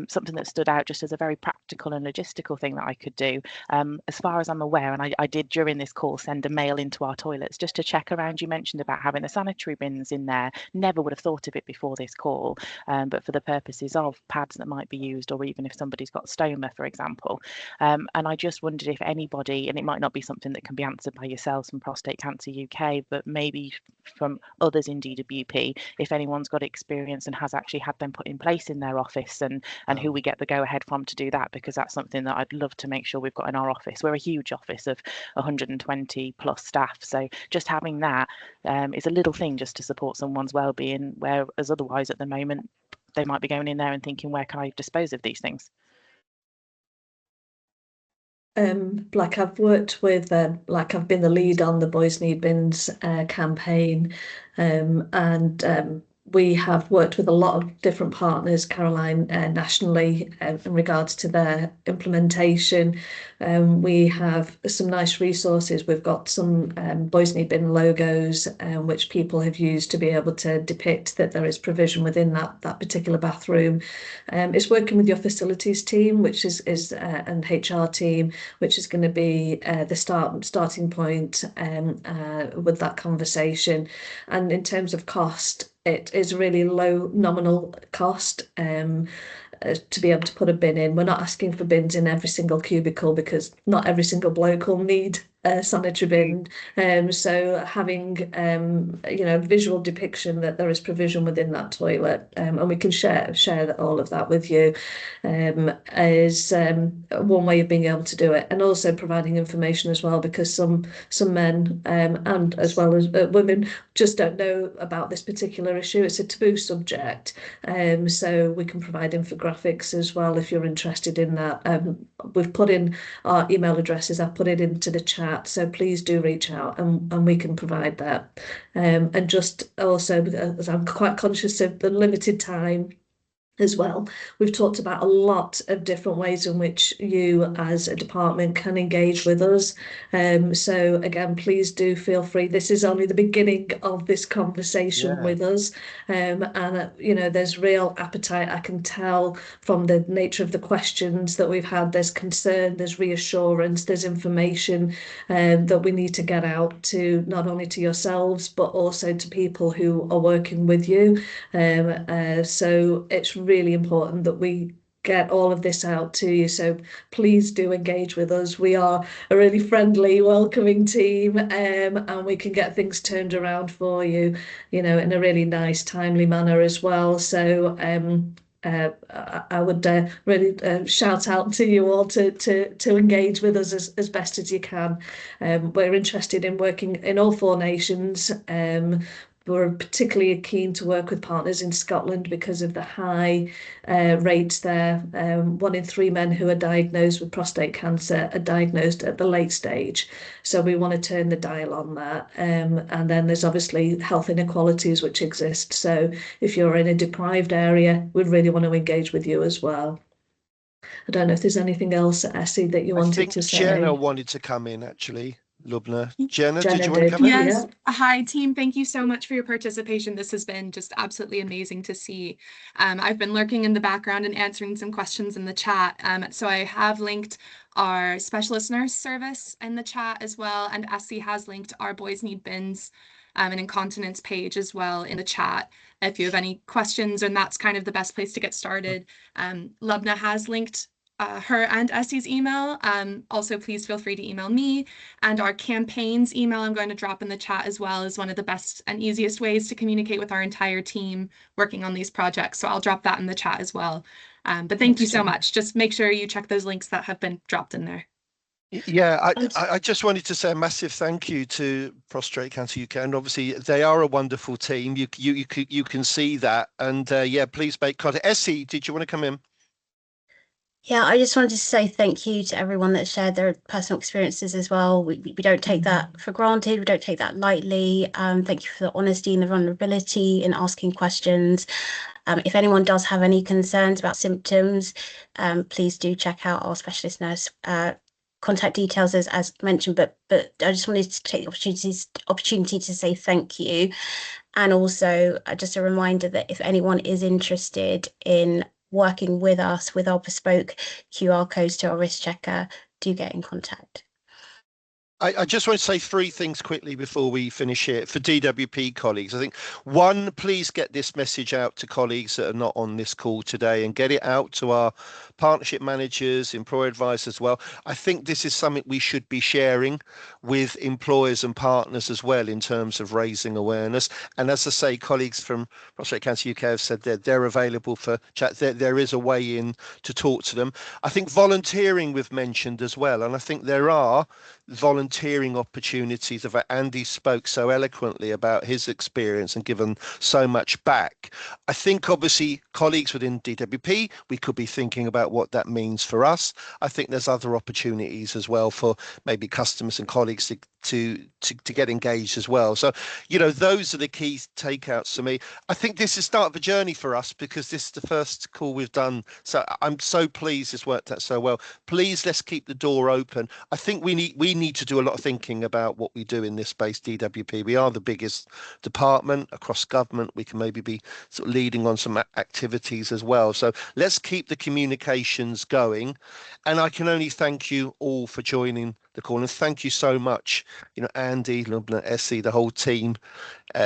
something that stood out just as a very practical and logistical thing that I could do. As far as I'm aware, and I did during this call send a mail into our toilets just to check around. You mentioned about having the sanitary bins in there. Never would have thought of it before this call, but for the purposes of pads that might be used, or even if somebody's got stoma, for example. And I just wondered if anybody, and it might not be something that can be answered by yourselves from Prostate Cancer UK, but maybe from others in DWP, if anyone's got experience and has actually had them put in place in their office, and who we get the go ahead from to do that, because that's something that I'd love to make sure we've got in our office. We're a huge office of 120 plus staff, so just having that is a little thing just to support someone's well-being, whereas otherwise at the moment they might be going in there and thinking, where can I dispose of these things? Like I've worked with, like I've been the lead on the Boys Need Bins campaign, and we have worked with a lot of different partners, Caroline, nationally in regards to their implementation. We have some nice resources. We've got some Boys Need Bin logos, which people have used to be able to depict that there is provision within that particular bathroom. It's working with your facilities team, which is and HR team, which is going to be the starting point with that conversation. And in terms of cost, it is really low nominal cost to be able to put a bin in. We're not asking for bins in every single cubicle because not every single bloke will need a sanitary bin. So having visual depiction that there is provision within that toilet, and we can share all of that with you, is one way of being able to do it, and also providing information as well, because some men and as well as women just don't know about this particular issue. It's a taboo subject, so we can provide infographics as well if you're interested in that. We've put in our email addresses. I've put it into the chat, so please do reach out and we can provide that. And just also, as I'm quite conscious of the limited time as well, we've talked about a lot of different ways in which you as a department can engage with us. So again, please do feel free. This is only the beginning of this conversation with us. And there's real appetite. I can tell from the nature of the questions that we've had, there's concern, there's reassurance, there's information that we need to get out to, not only to yourselves, but also to people who are working with you. So it's really important that we get all of this out to you. So please do engage with us. We are a really friendly, welcoming team, and we can get things turned around for you, in a really nice, timely manner as well. So I would really shout out to you all to engage with us as best as you can. We're interested in working in all 4 nations. We're particularly keen to work with partners in Scotland because of the high rates there. 1 in 3 men who are diagnosed with prostate cancer are diagnosed at the late stage. So we want to turn the dial on that. And then there's obviously health inequalities which exist. So if you're in a deprived area, we really want to engage with you as well. I don't know if there's anything else, Essie, that you wanted to say. Jenna wanted to come in, actually. Lubna. Jenna, did you want to come in? Yes. Hi, team. Thank you so much for your participation. This has been just absolutely amazing to see. I've been lurking in the background and answering some questions in the chat. So I have linked our specialist nurse service in the chat as well. And Essie has linked our Boys Need Bins and incontinence page as well in the chat. If you have any questions, and that's kind of the best place to get started. Lubna has linked her and Essie's email. Also, please feel free to email me, and our campaigns email I'm going to drop in the chat as well is one of the best and easiest ways to communicate with our entire team working on these projects. So I'll drop that in the chat as well. But thank you so much. Just make sure you check those links that have been dropped in there. Yeah, I just wanted to say a massive thank you to Prostate Cancer UK, and obviously they are a wonderful team. You can see that, and yeah, please make contact. Essie, did you want to come in? Yeah, I just wanted to say thank you to everyone that shared their personal experiences as well. We don't take that for granted. We don't take that lightly. Thank you for the honesty and the vulnerability in asking questions. If anyone does have any concerns about symptoms, please do check out our specialist nurse contact details as mentioned. But I just wanted to take the opportunity to say thank you. And also just a reminder that if anyone is interested in working with us with our bespoke QR codes to our risk checker, do get in contact. I just want to say 3 things quickly before we finish here for DWP colleagues. I think 1, please get this message out to colleagues that are not on this call today, and get it out to our partnership managers, employer advisors as well. I think this is something we should be sharing with employers and partners as well in terms of raising awareness. And as I say, colleagues from Prostate Cancer UK have said that they're available for chat. There is a way in to talk to them. I think volunteering we've mentioned as well, and I think there are volunteering opportunities. Andy spoke so eloquently about his experience and given so much back. I think obviously colleagues within DWP, we could be thinking about what that means for us. I think there's other opportunities as well for maybe customers and colleagues to get engaged as well. So, you know, those are the key takeouts for me. I think this is the start of a journey for us, because this is the first call we've done. So I'm so pleased this worked out so well. Please, let's keep the door open. I think we need to do a lot of thinking about what we do in this space, DWP. We are the biggest department across government. We can maybe be sort of leading on some activities as well. So let's keep the communications going. And I can only thank you all for joining the call, and thank you so much, you know, Andy, Lubna, Essie, the whole team,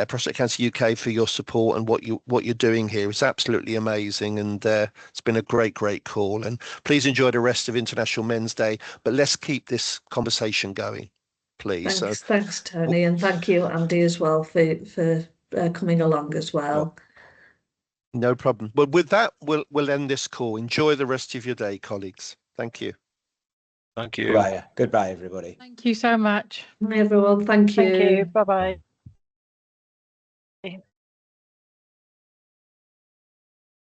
Prostate Cancer UK, for your support and what you're doing here. It's absolutely amazing, and it's been a great call. And please enjoy the rest of International Men's Day, but let's keep this conversation going, please. Thanks, Tony, and thank you, Andy, as well for coming along as well. No problem. Well, with that, we'll end this call. Enjoy the rest of your day, colleagues. Thank you. Thank you. Goodbye, everybody. Thank you so much. Bye, everyone. Thank you. Thank you. Bye-bye.